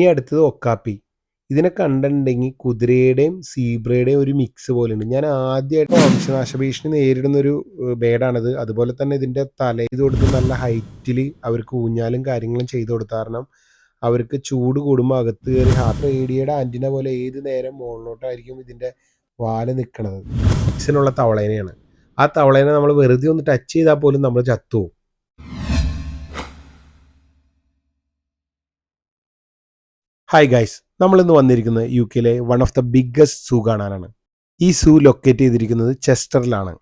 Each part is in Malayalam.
ഇനി അടുത്തത് ഒക്കാപ്പി. ഇതിനെ കണ്ടിട്ടുണ്ടെങ്കിൽ കുതിരയുടെയും സീബ്രയുടെയും ഒരു മിക്സ് പോലെയുണ്ട്. ഞാൻ ആദ്യമായിട്ട് വംശനാശ ഭീഷണി നേരിടുന്നൊരു ബേഡാണിത്. അതുപോലെ തന്നെ ഇതിൻ്റെ തല ചെയ്ത് കൊടുത്ത് നല്ല ഹൈറ്റിൽ അവർക്ക് ഊഞ്ഞാലും കാര്യങ്ങളും ചെയ്ത് കൊടുത്ത കാരണം അവർക്ക് ചൂട് കൂടുമ്പോൾ അകത്ത് കയറി റേഡിയോയുടെ ആൻറ്റിന പോലെ ഏത് നേരം മുകളിലോട്ടായിരിക്കും ഇതിൻ്റെ വാല് നിൽക്കണത്. മിക്സിനുള്ള തവളേനെയാണ്. ആ തവളേനെ നമ്മൾ വെറുതെ ഒന്ന് ടച്ച് ചെയ്താൽ പോലും നമ്മൾ ചത്തുപോകും. ഹായ് ഗൈസ്, നമ്മളിന്ന് വന്നിരിക്കുന്നത് യു കെയിലെ വൺ ഓഫ് ദ ബിഗ്ഗസ്റ്റ് സൂ കാണാനാണ്. ഈ സൂ ലൊക്കേറ്റ് ചെയ്തിരിക്കുന്നത് ചെസ്റ്ററിലാണ്.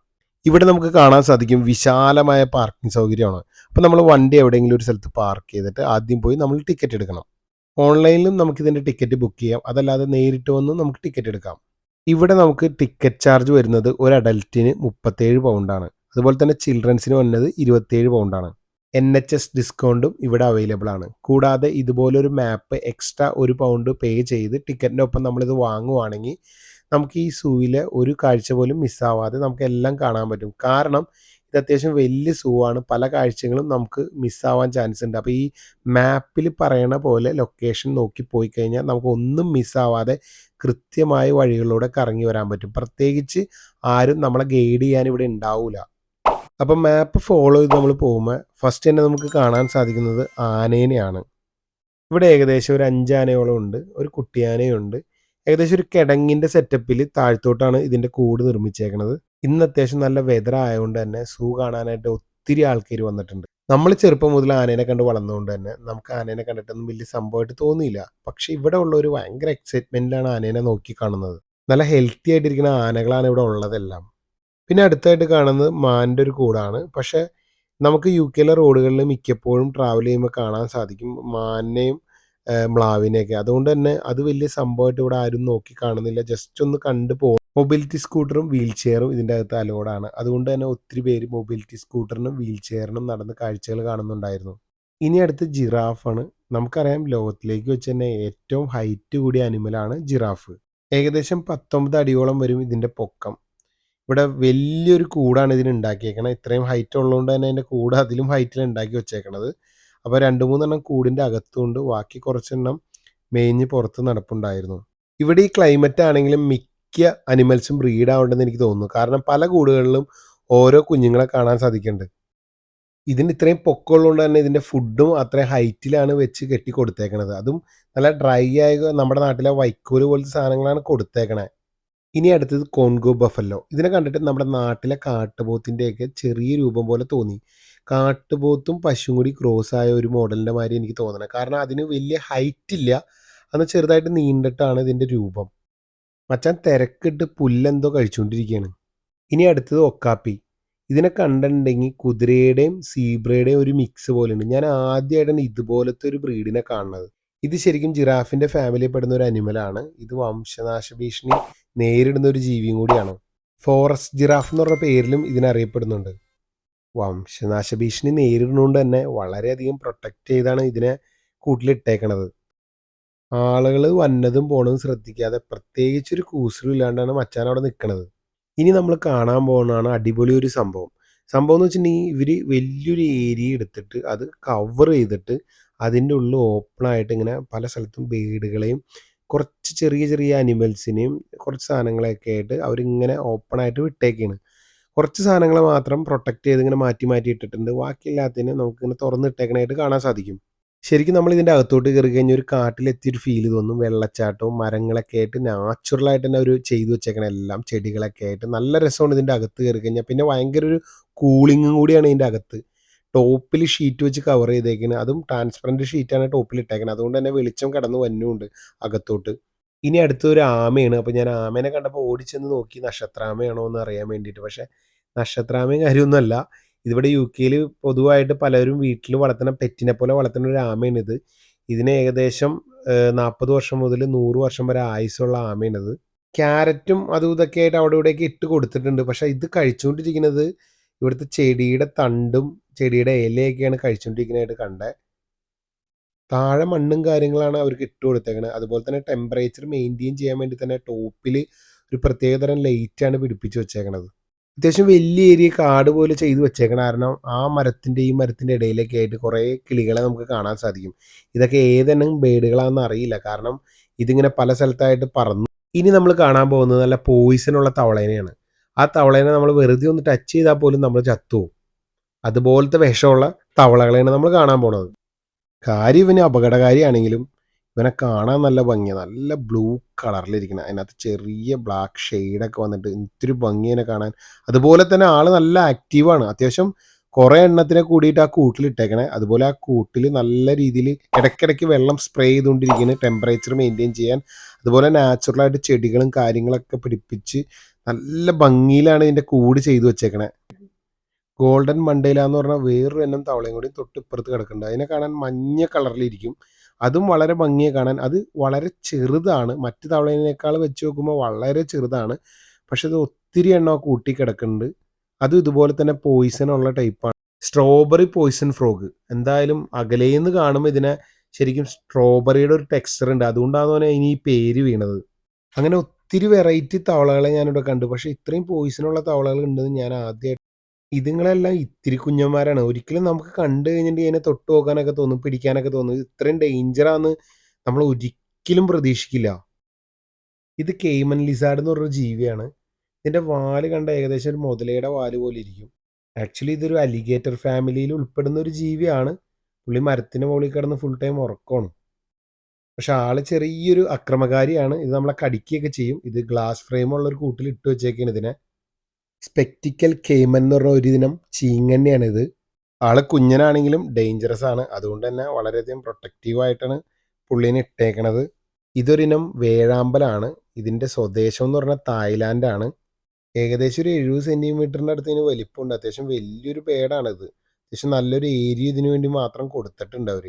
ഇവിടെ നമുക്ക് കാണാൻ സാധിക്കും വിശാലമായ പാർക്കിംഗ് സൗകര്യമാണ്. അപ്പോൾ നമ്മൾ വണ്ടി എവിടെയെങ്കിലും ഒരു സ്ഥലത്ത് പാർക്ക് ചെയ്തിട്ട് ആദ്യം പോയി നമ്മൾ ടിക്കറ്റ് എടുക്കണം. ഓൺലൈനിലും നമുക്കിതിൻ്റെ ടിക്കറ്റ് ബുക്ക് ചെയ്യാം, അതല്ലാതെ നേരിട്ട് വന്ന് നമുക്ക് ടിക്കറ്റ് എടുക്കാം. ഇവിടെ നമുക്ക് ടിക്കറ്റ് ചാർജ് വരുന്നത് ഒരു അഡൽറ്റിന് 37 പൗണ്ടാണ്. അതുപോലെ തന്നെ ചിൽഡ്രൻസിന് വന്നത് 27 പൗണ്ടാണ്. NHS ഡിസ്കൗണ്ടും ഇവിടെ അവൈലബിൾ ആണ്. കൂടാതെ ഇതുപോലൊരു മാപ്പ് എക്സ്ട്രാ £1 പേ ചെയ്ത് ടിക്കറ്റിൻ്റെ ഒപ്പം നമ്മളിത് വാങ്ങുവാണെങ്കിൽ നമുക്ക് ഈ സൂവിലെ ഒരു കാഴ്ച പോലും മിസ്സാവാതെ നമുക്ക് എല്ലാം കാണാൻ പറ്റും. കാരണം ഇത് അത്യാവശ്യം വലിയ സൂ ആണ്. പല കാഴ്ചകളും നമുക്ക് മിസ്സാവാൻ ചാൻസ് ഉണ്ട്. അപ്പോൾ ഈ മാപ്പിൽ പറയണ പോലെ ലൊക്കേഷൻ നോക്കി പോയി കഴിഞ്ഞാൽ നമുക്ക് ഒന്നും മിസ്സാവാതെ കൃത്യമായ വഴികളിലൂടെ കറങ്ങി വരാൻ പറ്റും. പ്രത്യേകിച്ച് ആരും നമ്മളെ ഗൈഡ് ചെയ്യാൻ ഇവിടെ ഉണ്ടാവില്ല. അപ്പം മാപ്പ് ഫോളോ ചെയ്ത് നമ്മൾ പോകുമ്പോൾ ഫസ്റ്റ് തന്നെ നമുക്ക് കാണാൻ സാധിക്കുന്നത് ആനേനെയാണ്. ഇവിടെ ഏകദേശം ഒരു 5 ആനയോളം ഉണ്ട്. ഒരു കുട്ടിയാനയുണ്ട്. ഏകദേശം ഒരു കിടങ്ങിൻ്റെ സെറ്റപ്പിൽ താഴത്തോട്ടാണ് ഇതിൻ്റെ കൂട് നിർമ്മിച്ചേക്കുന്നത്. ഇന്ന് അത്യാവശ്യം നല്ല വെതർ ആയതുകൊണ്ട് തന്നെ സൂ കാണാനായിട്ട് ഒത്തിരി ആൾക്കാർ വന്നിട്ടുണ്ട്. നമ്മൾ ചെറുപ്പം മുതൽ ആനേനെ കണ്ട് വളർന്നതുകൊണ്ട് തന്നെ നമുക്ക് ആനേനെ കണ്ടിട്ടൊന്നും വലിയ സംഭവമായിട്ട് തോന്നിയില്ല. പക്ഷേ ഇവിടെ ഉള്ളൊരു ഭയങ്കര എക്സൈറ്റ്മെൻറ്റിലാണ് ആനേനെ നോക്കി കാണുന്നത്. നല്ല ഹെൽത്തി ആയിട്ടിരിക്കുന്ന ആനകളാണ് ഇവിടെ ഉള്ളതെല്ലാം. പിന്നെ അടുത്തായിട്ട് കാണുന്നത് മാൻ്റെ ഒരു കൂടാണ്. പക്ഷേ നമുക്ക് യു കെയിലെ റോഡുകളിൽ മിക്കപ്പോഴും ട്രാവൽ ചെയ്യുമ്പോൾ കാണാൻ സാധിക്കും മാനിനെയും മ്ലാവിനെയൊക്കെ. അതുകൊണ്ട് തന്നെ അത് വലിയ സംഭവമായിട്ട് ഇവിടെ ആരും നോക്കി കാണുന്നില്ല. ജസ്റ്റ് ഒന്ന് കണ്ടു പോകും. മൊബിലിറ്റി സ്കൂട്ടറും വീൽ ചെയറും ഇതിൻ്റെ അകത്ത് അലോഡാണ്. അതുകൊണ്ട് തന്നെ ഒത്തിരി പേര് മൊബിലിറ്റി സ്കൂട്ടറിനും വീൽ ചെയറിനും നടന്ന് കാഴ്ചകൾ കാണുന്നുണ്ടായിരുന്നു. ഇനി അടുത്ത് ജിറാഫാണ്. നമുക്കറിയാം ലോകത്തിലേക്ക് വെച്ച് തന്നെ ഏറ്റവും ഹൈറ്റ് കൂടിയ അനിമലാണ് ജിറാഫ്. ഏകദേശം 19 അടിയോളം വരും ഇതിൻ്റെ പൊക്കം. ഇവിടെ വലിയൊരു കൂടാണ് ഇതിന് ഉണ്ടാക്കിയേക്കണത്. ഇത്രയും ഹൈറ്റ് ഉള്ളതുകൊണ്ട് തന്നെ അതിൻ്റെ കൂട് അതിലും ഹൈറ്റിൽ ഉണ്ടാക്കി വെച്ചേക്കണത്. അപ്പോൾ 2-3 എണ്ണം കൂടിൻ്റെ അകത്തുണ്ട്. ബാക്കി കുറച്ചെണ്ണം മേഞ്ഞ് പുറത്ത് നടപ്പുണ്ടായിരുന്നു. ഇവിടെ ഈ ക്ലൈമറ്റ് ആണെങ്കിലും മിക്ക അനിമൽസും ബ്രീഡ് ആവുണ്ടെന്ന് എനിക്ക് തോന്നുന്നു. കാരണം പല കൂടുകളിലും ഓരോ കുഞ്ഞുങ്ങളെ കാണാൻ സാധിക്കുന്നുണ്ട്. ഇതിന് ഇത്രയും പൊക്കമുള്ളതുകൊണ്ട് തന്നെ ഇതിൻ്റെ ഫുഡും അത്രയും ഹൈറ്റിലാണ് വെച്ച് കെട്ടി കൊടുത്തേക്കണത്. അതും നല്ല ഡ്രൈ ആയ നമ്മുടെ നാട്ടിലെ വൈക്കോല് പോലത്തെ സാധനങ്ങളാണ് കൊടുത്തേക്കണേ. ഇനി അടുത്തത് കോൺഗോ ബഫല്ലോ. ഇതിനെ കണ്ടിട്ട് നമ്മുടെ നാട്ടിലെ കാട്ടുപോത്തിൻ്റെയൊക്കെ ചെറിയ രൂപം പോലെ തോന്നി. കാട്ടുപോത്തും പശുവും കൂടി ക്രോസ് ആയ ഒരു മോഡലിൻ്റെ മാതിരി എനിക്ക് തോന്നണത്. കാരണം അതിന് വലിയ ഹൈറ്റ് ഇല്ല, അന്ന് ചെറുതായിട്ട് നീണ്ടിട്ടാണ് ഇതിൻ്റെ രൂപം. മച്ചാൻ തിരക്കിട്ട് പുല്ലെന്തോ കഴിച്ചുകൊണ്ടിരിക്കുകയാണ്. ഇനി അടുത്തത് ഒക്കാപ്പി. ഇതിനെ കണ്ടിട്ടുണ്ടെങ്കിൽ കുതിരയുടെയും സീബ്രയുടെയും ഒരു മിക്സ് പോലെയുണ്ട്. ഞാൻ ആദ്യമായിട്ടാണ് ഇതുപോലത്തെ ഒരു ബ്രീഡിനെ കാണുന്നത്. ഇത് ശരിക്കും ജിറാഫിൻ്റെ ഫാമിലിയിൽ പെടുന്ന ഒരു അനിമലാണ്. ഇത് വംശനാശ ഭീഷണി നേരിടുന്ന ഒരു ജീവിയും കൂടിയാണ്. ഫോറസ്റ്റ് ജിറാഫ് എന്ന് പറഞ്ഞ പേരിലും ഇതിനറിയപ്പെടുന്നുണ്ട്. വംശനാശ ഭീഷണി നേരിടുന്നതുകൊണ്ട് തന്നെ വളരെയധികം പ്രൊട്ടക്റ്റ് ചെയ്താണ് ഇതിനെ കൂട്ടിലിട്ടേക്കണത്. ആളുകൾ വന്നതും പോണതും ശ്രദ്ധിക്കാതെ പ്രത്യേകിച്ചൊരു കൂസലും ഇല്ലാണ്ടാണ് മച്ചാൻ അവിടെ നിൽക്കണത്. ഇനി നമ്മൾ കാണാൻ പോകുന്നതാണ് അടിപൊളി ഒരു സംഭവം. സംഭവം എന്ന് വെച്ചിട്ടുണ്ടെങ്കിൽ ഇവർ വലിയൊരു ഏരിയ എടുത്തിട്ട് അത് കവർ ചെയ്തിട്ട് അതിൻ്റെ ഉള്ളിൽ ഓപ്പണായിട്ട് ഇങ്ങനെ പല സ്ഥലത്തും ബേഡുകളെയും കുറച്ച് ചെറിയ ചെറിയ അനിമൽസിനെയും കുറച്ച് സാധനങ്ങളെയൊക്കെ ആയിട്ട് അവരിങ്ങനെ ഓപ്പണായിട്ട് വിട്ടേക്കാണ്. കുറച്ച് സാധനങ്ങൾ മാത്രം പ്രൊട്ടക്റ്റ് ചെയ്ത് ഇങ്ങനെ മാറ്റി മാറ്റി ഇട്ടിട്ടുണ്ട്. ബാക്കിയെല്ലാത്തിനും നമുക്കിങ്ങനെ തുറന്നിട്ടേക്കണായിട്ട് കാണാൻ സാധിക്കും. ശരിക്കും നമ്മൾ ഇതിൻ്റെ അകത്തോട്ട് കയറി കഴിഞ്ഞാൽ ഒരു കാട്ടിലെത്തിയൊരു ഫീല് തോന്നും. വെള്ളച്ചാട്ടവും മരങ്ങളൊക്കെ ആയിട്ട് നാച്ചുറലായിട്ട് തന്നെ ഒരു ചെയ്തു വെച്ചേക്കണ എല്ലാം ചെടികളൊക്കെ ആയിട്ട് നല്ല രസമാണ് ഇതിൻ്റെ അകത്ത് കയറി കഴിഞ്ഞാൽ. പിന്നെ ഭയങ്കര ഒരു കൂളിങ്ങും കൂടിയാണ് ഇതിൻ്റെ അകത്ത്. ടോപ്പിൽ ഷീറ്റ് വെച്ച് കവർ ചെയ്തേക്കുന്നത്. അതും ട്രാൻസ്പെറൻറ്റ് ഷീറ്റാണ് ടോപ്പിൽ ഇട്ടേക്കുന്നത്. അതുകൊണ്ട് തന്നെ വെളിച്ചം കടന്ന് വന്നുമുണ്ട് അകത്തോട്ട്. ഇനി അടുത്തൊരു ആമയാണ്. അപ്പോൾ ഞാൻ ആമേനെ കണ്ടപ്പോൾ ഓടിച്ചെന്ന് നോക്കി നക്ഷത്രാമയാണോ എന്ന് അറിയാൻ വേണ്ടിയിട്ട്. പക്ഷേ നക്ഷത്രാമയും കാര്യമൊന്നുമല്ല. ഇതിവിടെ യു കെയിൽ പൊതുവായിട്ട് പലരും വീട്ടിൽ വളർത്തുന്ന പെറ്റിനെ പോലെ വളർത്തുന്ന ഒരു ആമയാണിത്. ഇതിന് ഏകദേശം 40 വർഷം മുതൽ 100 വർഷം വരെ ആയുസ്സുള്ള ആമയാണിത്. ക്യാരറ്റും അതും ഇതൊക്കെ ആയിട്ട് അവിടെ ഇവിടെയൊക്കെ ഇട്ട് കൊടുത്തിട്ടുണ്ട്. പക്ഷേ ഇത് കഴിച്ചുകൊണ്ടിരിക്കുന്നത് ഇവിടുത്തെ ചെടിയുടെ തണ്ടും ചെടിയുടെ ഇലയൊക്കെയാണ് കഴിച്ചുകൊണ്ടിരിക്കുന്നതായിട്ട് കണ്ടത്. താഴെ മണ്ണും കാര്യങ്ങളാണ് അവർക്ക് ഇട്ട് കൊടുത്തേക്കണത്. അതുപോലെ തന്നെ ടെമ്പറേച്ചർ മെയിൻറ്റെയിൻ ചെയ്യാൻ വേണ്ടി തന്നെ ടോപ്പിൽ ഒരു പ്രത്യേകതരം ലൈറ്റാണ് പിടിപ്പിച്ച് വെച്ചേക്കണത്. അത്യാവശ്യം വലിയ ഏരിയ കാട് പോലെ ചെയ്ത് വെച്ചേക്കണം. കാരണം ആ മരത്തിൻ്റെ ഈ മരത്തിൻ്റെ ഇടയിലൊക്കെ ആയിട്ട് കുറേ കിളികളെ നമുക്ക് കാണാൻ സാധിക്കും. ഇതൊക്കെ ഏതെണ്ണം ബേഡുകളാണെന്ന് അറിയില്ല. കാരണം ഇതിങ്ങനെ പല സ്ഥലത്തായിട്ട് പറന്നു. ഇനി നമ്മൾ കാണാൻ പോകുന്നത് നല്ല പോയിസണുള്ള തവളേനെയാണ്. ആ തവളേനെ നമ്മൾ വെറുതെ ഒന്ന് ടച്ച് ചെയ്താൽ പോലും നമ്മൾ ചത്തുപോകും. അതുപോലത്തെ വിഷമുള്ള തവളകളെയാണ് നമ്മൾ കാണാൻ പോണത്. കാര്യം ഇവന് അപകടകാരിയാണെങ്കിലും ഇവനെ കാണാൻ നല്ല ഭംഗിയാണ്. നല്ല ബ്ലൂ കളറിലിരിക്കണം. അതിനകത്ത് ചെറിയ ബ്ലാക്ക് ഷെയ്ഡൊക്കെ വന്നിട്ട് എന്തൊരു ഭംഗിയനെ കാണാൻ. അതുപോലെ തന്നെ ആള് നല്ല ആക്റ്റീവാണ്. അത്യാവശ്യം കുറേ എണ്ണത്തിനെ കൂടിയിട്ട് ആ കൂട്ടിലിട്ടേക്കണേ. അതുപോലെ ആ കൂട്ടിൽ നല്ല രീതിയിൽ ഇടയ്ക്കിടയ്ക്ക് വെള്ളം സ്പ്രേ ചെയ്തുകൊണ്ടിരിക്കുന്നു ടെമ്പറേച്ചർ മെയിൻറ്റെയിൻ ചെയ്യാൻ. അതുപോലെ നാച്ചുറലായിട്ട് ചെടികളും കാര്യങ്ങളൊക്കെ പിടിപ്പിച്ച് നല്ല ഭംഗിയിലാണ് ഇതിൻ്റെ കൂട് ചെയ്തു വെച്ചേക്കണേ. ഗോൾഡൻ മണ്ടേല എന്ന് പറഞ്ഞാൽ വേറൊരു എണ്ണം തവളയും കൂടി തൊട്ടിപ്പുറത്ത് കിടക്കുന്നുണ്ട്. അതിനെ കാണാൻ മഞ്ഞ കളറിലിരിക്കും. അതും വളരെ ഭംഗിയെ കാണാൻ. അത് വളരെ ചെറുതാണ്. മറ്റ് തവളേനേക്കാൾ വെച്ച് നോക്കുമ്പോൾ വളരെ ചെറുതാണ്. പക്ഷെ അത് ഒത്തിരി എണ്ണം കൂട്ടി കിടക്കുന്നുണ്ട്. അതും ഇതുപോലെ തന്നെ പോയിസൺ ഉള്ള ടൈപ്പാണ്. Strawberry poison frog. എന്തായാലും അകലേന്ന് കാണുമ്പോൾ ഇതിനെ ശരിക്കും സ്ട്രോബെറിയുടെ ഒരു ടെക്സ്ചർ ഉണ്ട്. അതുകൊണ്ടാണ് അവന് ഇനി ഈ പേര് വീണത്. അങ്ങനെ ഒത്തിരി വെറൈറ്റി തവളകളെ ഞാനിവിടെ കണ്ടു. പക്ഷെ ഇത്രയും പോയിസണുള്ള തവളകൾ ഉണ്ടെന്ന് ഞാൻ ആദ്യമായിട്ട്. ഇതുങ്ങളെല്ലാം ഇത്തിരി കുഞ്ഞന്മാരാണ്. ഒരിക്കലും നമുക്ക് കണ്ടു കഴിഞ്ഞിട്ട് ഇതിനെ തൊട്ട് നോക്കാനൊക്കെ തോന്നും, പിടിക്കാനൊക്കെ തോന്നും. ഇത് ഇത്രയും ഡേഞ്ചറാന്ന് നമ്മൾ ഒരിക്കലും പ്രതീക്ഷിക്കില്ല. ഇത് കേമൻ ലിസാർഡ് എന്ന് പറഞ്ഞൊരു ജീവിയാണ്. ഇതിൻ്റെ വാല് കണ്ട ഏകദേശം ഒരു മുതലയുടെ വാല് പോലെ ഇരിക്കും. ആക്ച്വലി ഇതൊരു അലിഗേറ്റർ ഫാമിലിയിൽ ഉൾപ്പെടുന്ന ഒരു ജീവിയാണ്. പുള്ളി മരത്തിന് മുകളിൽ കിടന്ന് ഫുൾ ടൈം ഉറക്കമാണ്. പക്ഷെ ആള് ചെറിയൊരു അക്രമകാരിയാണ്. ഇത് നമ്മളെ കടിക്കുകയൊക്കെ ചെയ്യും. ഇത് ഗ്ലാസ് ഫ്രെയിമുള്ള ഒരു കൂട്ടിൽ ഇട്ട് വെച്ചേക്കാണ് ഇതിനെ. സ്പെക്റ്റിക്കൽ കേമൻ എന്ന് പറഞ്ഞ ഒരു ദിനം ചീങ്കണ്ണിയാണിത്. ആള് കുഞ്ഞനാണെങ്കിലും ഡേഞ്ചറസ് ആണ്. അതുകൊണ്ട് തന്നെ വളരെയധികം പ്രൊട്ടക്റ്റീവായിട്ടാണ് പുള്ളീനെ ഇട്ടേക്കണത്. ഇതൊരിനം വേഴാമ്പലാണ്. ഇതിൻ്റെ സ്വദേശം എന്ന് പറഞ്ഞാൽ തായ്ലാൻഡാണ്. ഏകദേശം ഒരു 70 സെൻറ്റിമീറ്ററിൻ്റെ അടുത്ത് ഇതിന് വലിപ്പമുണ്ട്. അത്യാവശ്യം വലിയൊരു പേടാണിത്. അത്യാവശ്യം നല്ലൊരു ഏരിയ ഇതിനു വേണ്ടി മാത്രം കൊടുത്തിട്ടുണ്ട് അവർ.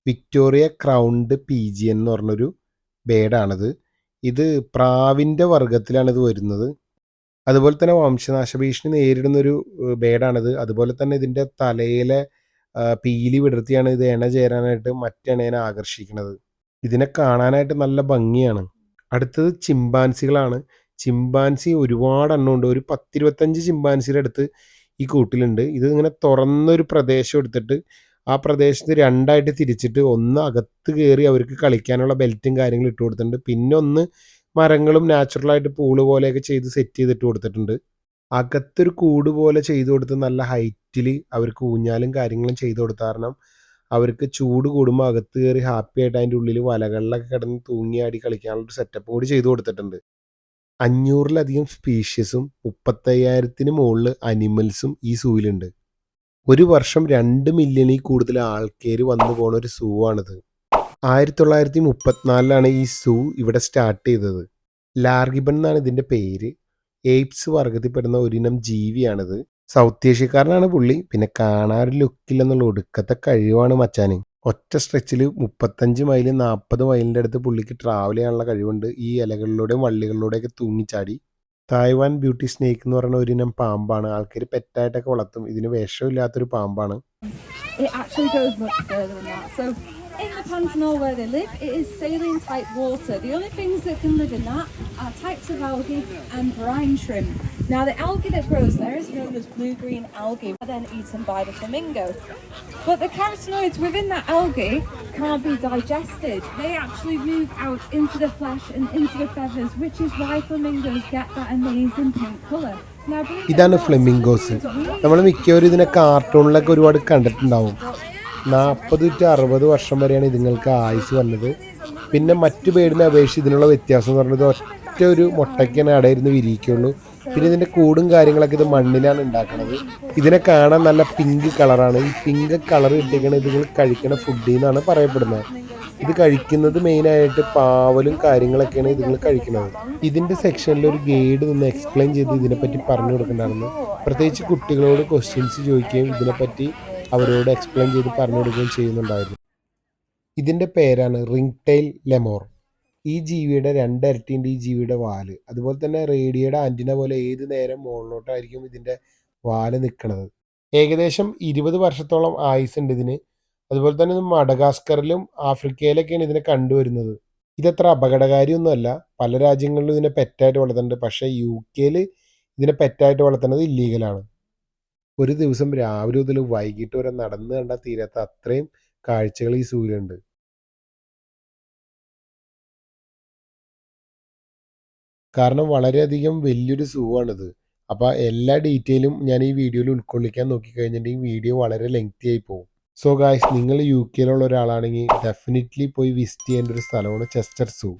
വിക്ടോറിയ ക്രൗണ്ട് പീജിയൻ എന്ന് പറഞ്ഞൊരു ബേഡാണിത്. ഇത് പ്രാവിൻ്റെ വർഗ്ഗത്തിലാണ് ഇത് വരുന്നത്. അതുപോലെ തന്നെ വംശനാശ ഭീഷണി നേരിടുന്നൊരു ബേഡാണിത്. അതുപോലെ തന്നെ ഇതിൻ്റെ തലയിലെ പീലി വിടർത്തിയാണ് ഇത് ഇണ ചേരാനായിട്ട് മറ്റിണേനെ ആകർഷിക്കുന്നത്. ഇതിനെ കാണാനായിട്ട് നല്ല ഭംഗിയാണ്. അടുത്തത് ചിമ്പാൻസികളാണ്. ചിമ്പാൻസി ഒരുപാട് എണ്ണമുണ്ട്. ഒരു 10-25 ചിമ്പാൻസിയുടെ അടുത്ത് ഈ കൂട്ടിലുണ്ട്. ഇത് ഇങ്ങനെ തുറന്നൊരു പ്രദേശം എടുത്തിട്ട് ആ പ്രദേശത്ത് രണ്ടായിട്ട് തിരിച്ചിട്ട് ഒന്ന് അകത്ത് കയറി അവർക്ക് കളിക്കാനുള്ള ബെൽറ്റും കാര്യങ്ങളും ഇട്ട് കൊടുത്തിട്ടുണ്ട്. പിന്നെ ഒന്ന് മരങ്ങളും നാച്ചുറലായിട്ട് പൂള് പോലെയൊക്കെ ചെയ്ത് സെറ്റ് ചെയ്തിട്ട് കൊടുത്തിട്ടുണ്ട്. അകത്തൊരു കൂട് പോലെ ചെയ്തു കൊടുത്ത് നല്ല ഹൈറ്റിൽ അവർക്ക് ഊഞ്ഞാലും കാര്യങ്ങളും ചെയ്തു കൊടുത്ത കാരണം അവർക്ക് ചൂട് കൂടുമ്പോൾ അകത്ത് കയറി ഹാപ്പി ആയിട്ട് അതിൻ്റെ ഉള്ളിൽ വലകളിലൊക്കെ കിടന്ന് തൂങ്ങിയാടി കളിക്കാനുള്ളൊരു സെറ്റപ്പ് കൂടി ചെയ്തു കൊടുത്തിട്ടുണ്ട്. 500-ലധികം സ്പീഷ്യസും 35,000-ന് മുകളിൽ അനിമൽസും ഈ സൂവിലുണ്ട്. ഒരു വർഷം 2 മില്യണിൽ കൂടുതൽ ആൾക്കാർ വന്നു പോണ ഒരു സൂ ആണിത്. 1934 ഈ സൂ ഇവിടെ സ്റ്റാർട്ട് ചെയ്തത്. ലാർഗിബൺ എന്നാണ് ഇതിൻ്റെ പേര്. എയ്പ്സ് വർഗത്തിൽപ്പെടുന്ന ഒരിനം ജീവിയാണിത്. സൗത്ത് ഏഷ്യക്കാരനാണ് പുള്ളി. പിന്നെ കാണാൻ ഒരു ലുക്കില്ലെന്നുള്ള ഒടുക്കത്തെ കഴിവാണ് മച്ചാന്. ഒറ്റ സ്ട്രെച്ചിൽ 35 മൈൽ 40 മൈലിൻ്റെ അടുത്ത് പുള്ളിക്ക് ട്രാവൽ ചെയ്യാനുള്ള കഴിവുണ്ട്. ഈ ഇലകളിലൂടെയും വള്ളികളിലൂടെയൊക്കെ തൂങ്ങിച്ചാടി. തായ്വാൻ ബ്യൂട്ടി സ്നേക്ക് എന്ന് പറയുന്ന ഒരിനം പാമ്പാണ്. ആൾക്കാർ പെറ്റായിട്ടൊക്കെ വളർത്തും. ഇതിന് വിഷമില്ലാത്തൊരു പാമ്പാണ്. It actually goes much further than that. So in the Pantanal where they live, it is saline type water. The only things that can live in that are types of algae and brine shrimp. Now the algae that grows there is known as blue-green algae, then eaten by the flamingo. But the carotenoids within that algae can't be digested. They actually move out into the flesh and into the feathers, which is why flamingos get that amazing pink colour. ഇതാണ് ഫ്ലെമിംഗോസ്. നമ്മൾ മിക്കവരും ഇതിനെ കാർട്ടൂണിലൊക്കെ ഒരുപാട് കണ്ടിട്ടുണ്ടാവും. 40-60 വർഷം വരെയാണ് ഇതുങ്ങൾക്ക് ആയുസ് വന്നത്. പിന്നെ മറ്റു ബേഡിനെ അപേക്ഷിച്ച് ഇതിനുള്ള വ്യത്യാസം എന്ന് പറയുന്നത് ഒറ്റ ഒരു മുട്ടയ്ക്കാണ് അടയിരുന്ന് വിരിയിക്കുള്ളൂ. പിന്നെ ഇതിൻ്റെ കൂടും കാര്യങ്ങളൊക്കെ ഇത് മണ്ണിലാണ് ഉണ്ടാക്കുന്നത്. ഇതിനെ കാണാൻ നല്ല പിങ്ക് കളറാണ്. ഈ പിങ്ക് കളർ കിട്ടിയിരിക്കുന്നത് ഇതുങ്ങൾ കഴിക്കുന്ന ഫുഡിൽ നിന്നാണ് പറയപ്പെടുന്നത്. ഇത് കഴിക്കുന്നത് മെയിനായിട്ട് പാവലും കാര്യങ്ങളൊക്കെയാണ് ഇതുങ്ങൾ കഴിക്കുന്നത്. ഇതിൻ്റെ സെക്ഷനിൽ ഒരു ഗൈഡ് നിന്ന് എക്സ്പ്ലെയിൻ ചെയ്ത് ഇതിനെപ്പറ്റി പറഞ്ഞു കൊടുക്കുന്നുണ്ടായിരുന്നു. പ്രത്യേകിച്ച് കുട്ടികളോട് ക്വസ്റ്റ്യൻസ് ചോദിക്കുകയും ഇതിനെപ്പറ്റി അവരോട് എക്സ്പ്ലെയിൻ ചെയ്ത് പറഞ്ഞു കൊടുക്കുകയും ചെയ്യുന്നുണ്ടായിരുന്നു. ഇതിൻ്റെ പേരാണ് റിംഗ് ടെയിൽ ലെമോർ. ഈ ജീവിയുടെ 2 ഇരട്ടിയുണ്ട് ഈ ജീവിയുടെ വാല്. അതുപോലെ തന്നെ റേഡിയോയുടെ ആൻറ്റിന പോലെ ഏത് നേരം മുകളിലോട്ടായിരിക്കും ഇതിൻ്റെ വാല് നിൽക്കുന്നത്. ഏകദേശം 20 വർഷത്തോളം ആയുസുണ്ട് ഇതിന്. അതുപോലെ തന്നെ മഡഗാസ്കറിലും ആഫ്രിക്കയിലൊക്കെയാണ് ഇതിനെ കണ്ടുവരുന്നത്. ഇതത്ര അപകടകാരിയൊന്നുമല്ല. പല രാജ്യങ്ങളിലും ഇതിനെ പെറ്റായിട്ട് വളർത്തുന്നുണ്ട്. പക്ഷേ UK ഇതിനെ പെറ്റായിട്ട് വളർത്തുന്നത് ഇല്ലീഗലാണ്. ഒരു ദിവസം രാവിലെ മുതൽ വൈകിട്ട് വരെ നടന്ന് കണ്ടാൽ തീരാത്ത അത്രയും കാഴ്ചകൾ ഈ സൂവിലുണ്ട്. കാരണം വളരെയധികം വലിയൊരു സൂ ആണിത്. അപ്പോൾ എല്ലാ ഡീറ്റെയിലും ഞാൻ ഈ വീഡിയോയിൽ ഉൾക്കൊള്ളിക്കാൻ നോക്കിക്കഴിഞ്ഞിട്ടുണ്ടെങ്കിൽ വീഡിയോ വളരെ ലെങ്തി ആയി പോകും. സോ ഗായ്സ്, നിങ്ങൾ യു കെയിലുള്ള ഒരാളാണെങ്കിൽ ഡെഫിനറ്റ്ലി പോയി വിസിറ്റ് ചെയ്യേണ്ട ഒരു സ്ഥലമാണ് ചെസ്റ്റർ സൂ.